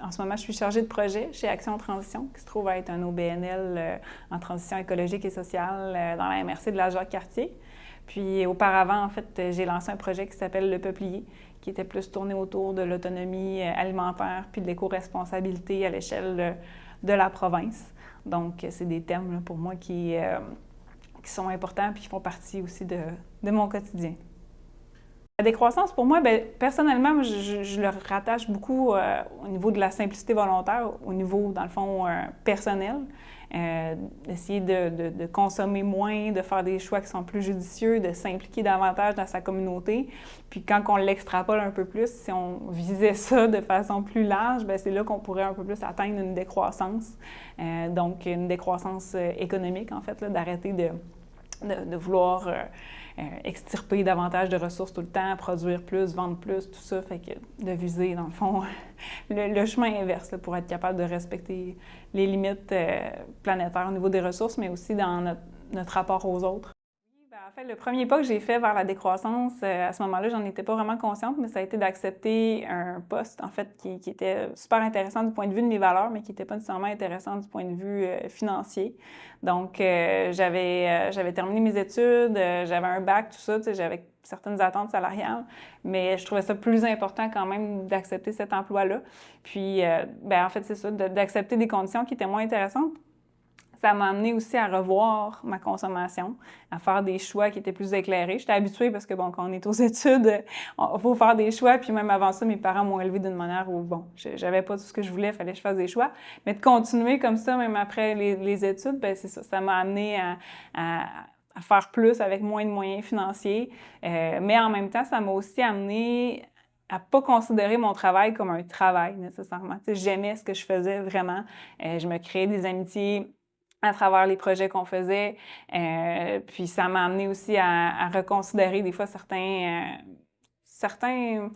En ce moment, je suis chargée de projet chez Action Transition, qui se trouve à être un OBNL en transition écologique et sociale dans la MRC de la Jacques-Cartier. Puis auparavant, en fait, j'ai lancé un projet qui s'appelle Le Peuplier, qui était plus tourné autour de l'autonomie alimentaire puis de l'éco-responsabilité à l'échelle de la province. Donc, c'est des thèmes là, pour moi qui sont importants puis qui font partie aussi de mon quotidien. La décroissance, pour moi, bien, personnellement, je le rattache beaucoup au niveau de la simplicité volontaire, au niveau, dans le fond, personnel. D'essayer de consommer moins, de faire des choix qui sont plus judicieux, de s'impliquer davantage dans sa communauté. Puis quand on l'extrapole un peu plus, si on visait ça de façon plus large, bien, c'est là qu'on pourrait un peu plus atteindre une décroissance. Donc, une décroissance économique, en fait, là, d'arrêter de vouloir extirper davantage de ressources tout le temps, produire plus, vendre plus, tout ça. Fait que de viser, dans le fond, le chemin inverse là, pour être capable de respecter les limites planétaires au niveau des ressources, mais aussi dans notre rapport aux autres. En fait, le premier pas que j'ai fait vers la décroissance, à ce moment-là, j'en étais pas vraiment consciente, mais ça a été d'accepter un poste, en fait, qui était super intéressant du point de vue de mes valeurs, mais qui n'était pas nécessairement intéressant du point de vue financier. Donc, j'avais terminé mes études, j'avais un bac, tout ça, tu sais, j'avais certaines attentes salariales, mais je trouvais ça plus important quand même d'accepter cet emploi-là. Puis, en fait, c'est ça, d'accepter des conditions qui étaient moins intéressantes. Ça m'a amené aussi à revoir ma consommation, à faire des choix qui étaient plus éclairés. J'étais habituée parce que, bon, quand on est aux études, il faut faire des choix. Puis même avant ça, mes parents m'ont élevée d'une manière où, bon, j'avais pas tout ce que je voulais, il fallait que je fasse des choix. Mais de continuer comme ça, même après les études, bien, c'est ça. Ça m'a amené à faire plus avec moins de moyens financiers. Mais en même temps, ça m'a aussi amené à pas considérer mon travail comme un travail, nécessairement. Tu sais, j'aimais ce que je faisais vraiment. Je me créais des amitiés à travers les projets qu'on faisait. Puis ça m'a amené aussi à reconsidérer des fois certains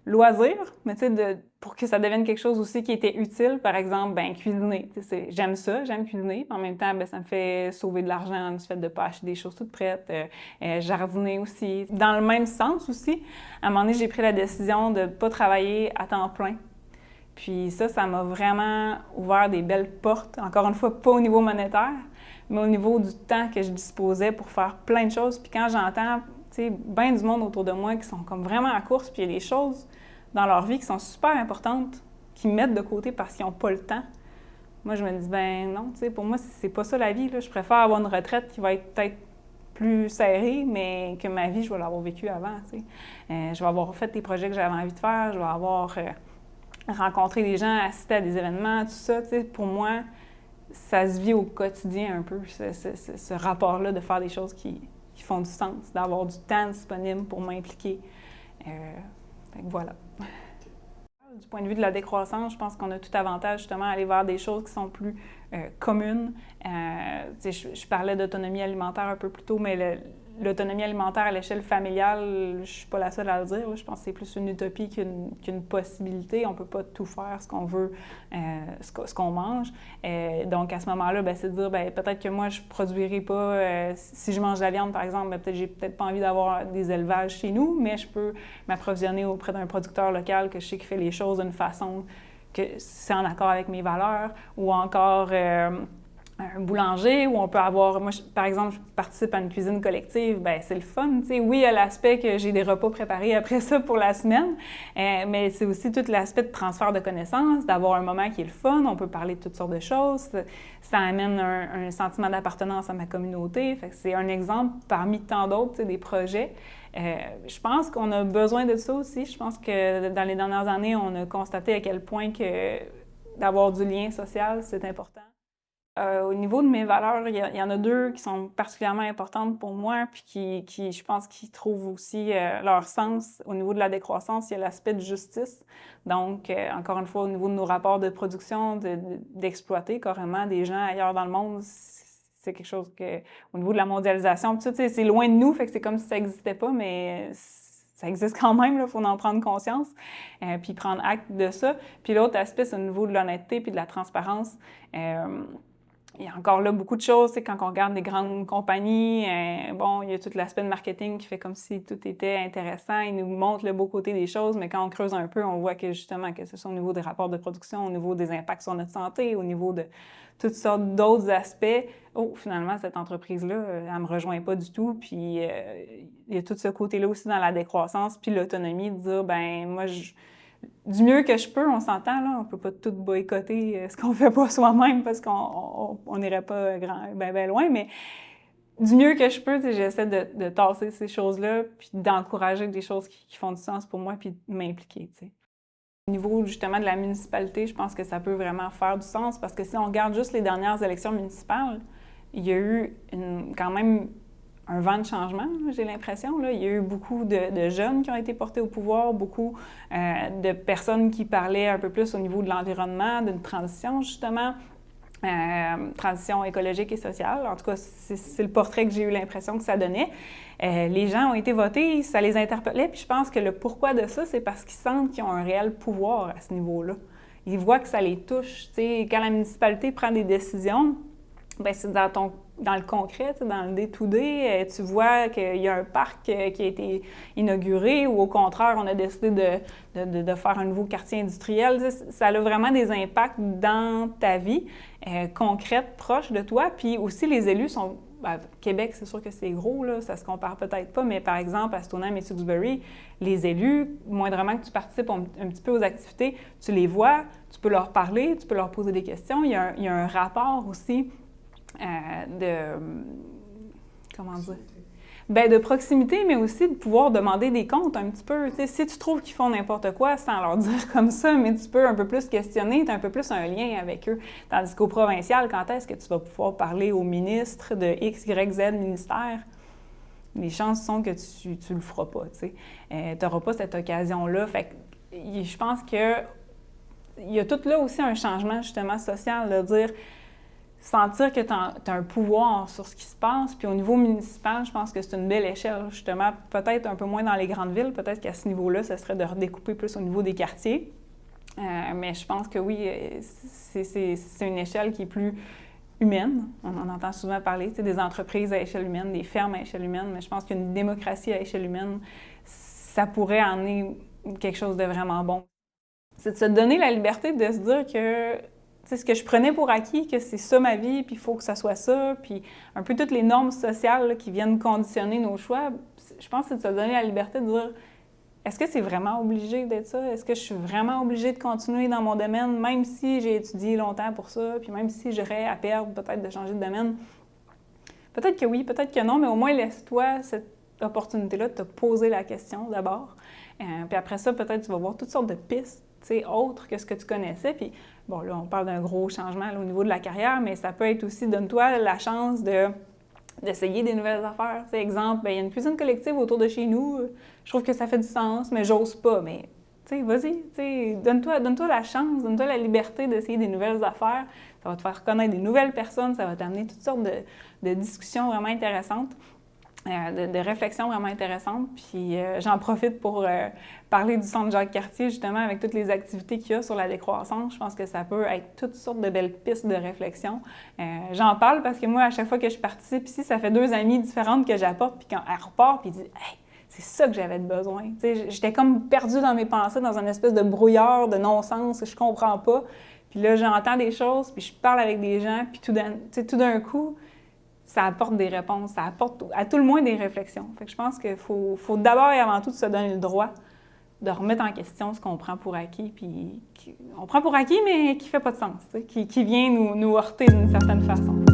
loisirs, mais tu sais, pour que ça devienne quelque chose aussi qui était utile. Par exemple, ben cuisiner. J'aime ça, j'aime cuisiner. En même temps, ben, ça me fait sauver de l'argent du fait de ne pas acheter des choses toutes prêtes. Jardiner aussi. Dans le même sens aussi, à un moment donné, j'ai pris la décision de ne pas travailler à temps plein. Puis ça m'a vraiment ouvert des belles portes. Encore une fois, pas au niveau monétaire, mais au niveau du temps que je disposais pour faire plein de choses. Puis quand j'entends, tu sais, bien du monde autour de moi qui sont comme vraiment à course, puis il y a des choses dans leur vie qui sont super importantes, qui mettent de côté parce qu'ils n'ont pas le temps. Moi, je me dis, ben non, tu sais, pour moi, c'est pas ça la vie, là. Je préfère avoir une retraite qui va être peut-être plus serrée, mais que ma vie, je vais l'avoir vécue avant, tu sais. Je vais avoir fait des projets que j'avais envie de faire, je vais avoir rencontrer des gens, assister à des événements, tout ça, tu sais, pour moi, ça se vit au quotidien un peu, ce rapport-là de faire des choses qui font du sens, d'avoir du temps disponible pour m'impliquer. Fait que voilà. Du point de vue de la décroissance, je pense qu'on a tout avantage justement à aller vers des choses qui sont plus communes. Je parlais d'autonomie alimentaire un peu plus tôt, mais l'autonomie alimentaire à l'échelle familiale, je ne suis pas la seule à le dire. Je pense que c'est plus une utopie qu'une possibilité. On ne peut pas tout faire ce qu'on veut, ce qu'on mange. Donc, à ce moment-là, c'est de dire, peut-être que moi, je ne produirai pas, si je mange de la viande, par exemple, peut-être j'ai peut-être pas envie d'avoir des élevages chez nous, mais je peux m'approvisionner auprès d'un producteur local que je sais qui fait les choses d'une façon que c'est en accord avec mes valeurs, ou encore un boulanger où on peut avoir... Moi, par exemple, je participe à une cuisine collective, bien, c'est le fun, tu sais. Oui, il y a l'aspect que j'ai des repas préparés après ça pour la semaine, mais c'est aussi tout l'aspect de transfert de connaissances, d'avoir un moment qui est le fun, on peut parler de toutes sortes de choses, ça amène un sentiment d'appartenance à ma communauté, fait que c'est un exemple parmi tant d'autres, tu sais, des projets. Je pense qu'on a besoin de ça aussi. Je pense que dans les dernières années, on a constaté à quel point que d'avoir du lien social, c'est important. Au niveau de mes valeurs, il y en a deux qui sont particulièrement importantes pour moi, puis qui je pense, qui trouvent aussi leur sens. Au niveau de la décroissance, il y a l'aspect de justice. Donc, encore une fois, au niveau de nos rapports de production, d'exploiter carrément des gens ailleurs dans le monde, c'est quelque chose que, au niveau de la mondialisation, tout ça, c'est loin de nous, fait que c'est comme si ça n'existait pas, mais ça existe quand même, il faut en prendre conscience, puis prendre acte de ça. Puis l'autre aspect, c'est au niveau de l'honnêteté puis de la transparence. Il y a encore là beaucoup de choses, quand on regarde des grandes compagnies, bon, il y a tout l'aspect de marketing qui fait comme si tout était intéressant, ils nous montrent le beau côté des choses, mais quand on creuse un peu, on voit que justement, que ce soit au niveau des rapports de production, au niveau des impacts sur notre santé, au niveau de toutes sortes d'autres aspects, oh, finalement, cette entreprise-là, elle me rejoint pas du tout, puis il y a tout ce côté-là aussi dans la décroissance, puis l'autonomie, de dire, ben moi, du mieux que je peux, on s'entend, là, on peut pas tout boycotter ce qu'on fait pas soi-même parce qu'on n'irait pas ben loin, mais du mieux que je peux, j'essaie de tasser ces choses-là, puis d'encourager des choses qui font du sens pour moi, puis de m'impliquer, tu sais. Au niveau, justement, de la municipalité, je pense que ça peut vraiment faire du sens parce que si on regarde juste les dernières élections municipales, il y a eu quand même un vent de changement, j'ai l'impression. Il y a eu beaucoup de jeunes qui ont été portés au pouvoir, beaucoup de personnes qui parlaient un peu plus au niveau de l'environnement, d'une transition, justement, transition écologique et sociale. En tout cas, c'est le portrait que j'ai eu l'impression que ça donnait. Les gens ont été votés, ça les interpellait, puis je pense que le pourquoi de ça, c'est parce qu'ils sentent qu'ils ont un réel pouvoir à ce niveau-là. Ils voient que ça les touche. T'sais, quand la municipalité prend des décisions, bien, c'est dans le concret, dans le day-to-day, tu vois qu'il y a un parc qui a été inauguré ou au contraire, on a décidé de faire un nouveau quartier industriel. Ça a vraiment des impacts dans ta vie concrète, proche de toi. Puis aussi, les élus sont... Ben, Québec, c'est sûr que c'est gros, là, ça se compare peut-être pas, mais par exemple, à Stoneham et Tewksbury, les élus, moindrement que tu participes un petit peu aux activités, tu les vois, tu peux leur parler, tu peux leur poser des questions. Il y a un rapport aussi comment dire? Bien, de proximité, mais aussi de pouvoir demander des comptes un petit peu. T'sais, si tu trouves qu'ils font n'importe quoi, sans leur dire comme ça, mais tu peux un peu plus questionner, tu as un peu plus un lien avec eux. Tandis qu'au provincial, quand est-ce que tu vas pouvoir parler au ministre de X, Y, Z ministère? Les chances sont que tu le feras pas. Tu n'auras pas cette occasion-là. Fait que je pense que il y a tout là aussi un changement, justement, social, de dire... sentir que tu as un pouvoir sur ce qui se passe. Puis au niveau municipal, je pense que c'est une belle échelle, justement, peut-être un peu moins dans les grandes villes, peut-être qu'à ce niveau-là, ce serait de redécouper plus au niveau des quartiers. Mais je pense que oui, c'est une échelle qui est plus humaine. On en entend souvent parler, des entreprises à échelle humaine, des fermes à échelle humaine, mais je pense qu'une démocratie à échelle humaine, ça pourrait amener quelque chose de vraiment bon. C'est de se donner la liberté de se dire que ce que je prenais pour acquis, que c'est ça ma vie, puis il faut que ça soit ça, puis un peu toutes les normes sociales là, qui viennent conditionner nos choix, je pense que c'est de se donner la liberté de dire est-ce que c'est vraiment obligé d'être ça? Est-ce que je suis vraiment obligée de continuer dans mon domaine, même si j'ai étudié longtemps pour ça, puis même si j'aurais à perdre peut-être de changer de domaine? Peut-être que oui, peut-être que non, mais au moins laisse-toi cette opportunité-là de te poser la question d'abord. Puis après ça, peut-être tu vas voir toutes sortes de pistes autres que ce que tu connaissais. Puis, bon, là, on parle d'un gros changement là, au niveau de la carrière, mais ça peut être aussi, donne-toi la chance d'essayer des nouvelles affaires. T'sais, exemple, il y a une cuisine collective autour de chez nous, je trouve que ça fait du sens, mais j'ose pas. Mais, vas-y, donne-toi la chance, donne-toi la liberté d'essayer des nouvelles affaires. Ça va te faire connaître des nouvelles personnes, ça va t'amener toutes sortes de discussions vraiment intéressantes. De réflexions vraiment intéressantes. Puis j'en profite pour parler du Centre Jacques-Cartier, justement, avec toutes les activités qu'il y a sur la décroissance. Je pense que ça peut être toutes sortes de belles pistes de réflexion. J'en parle parce que moi, à chaque fois que je participe ici, ça fait 2 amies différentes que j'apporte, puis quand elle repart, puis elle dit « Hey, c'est ça que j'avais besoin. » J'étais comme perdue dans mes pensées, dans une espèce de brouillard, de non-sens, que je comprends pas. Puis là, j'entends des choses, puis je parle avec des gens, puis tout d'un coup, ça apporte des réponses, ça apporte à tout le moins des réflexions. Fait que je pense qu'il faut d'abord et avant tout se donner le droit de remettre en question ce qu'on prend pour acquis, puis on prend pour acquis, mais qui fait pas de sens, qui vient nous heurter d'une certaine façon.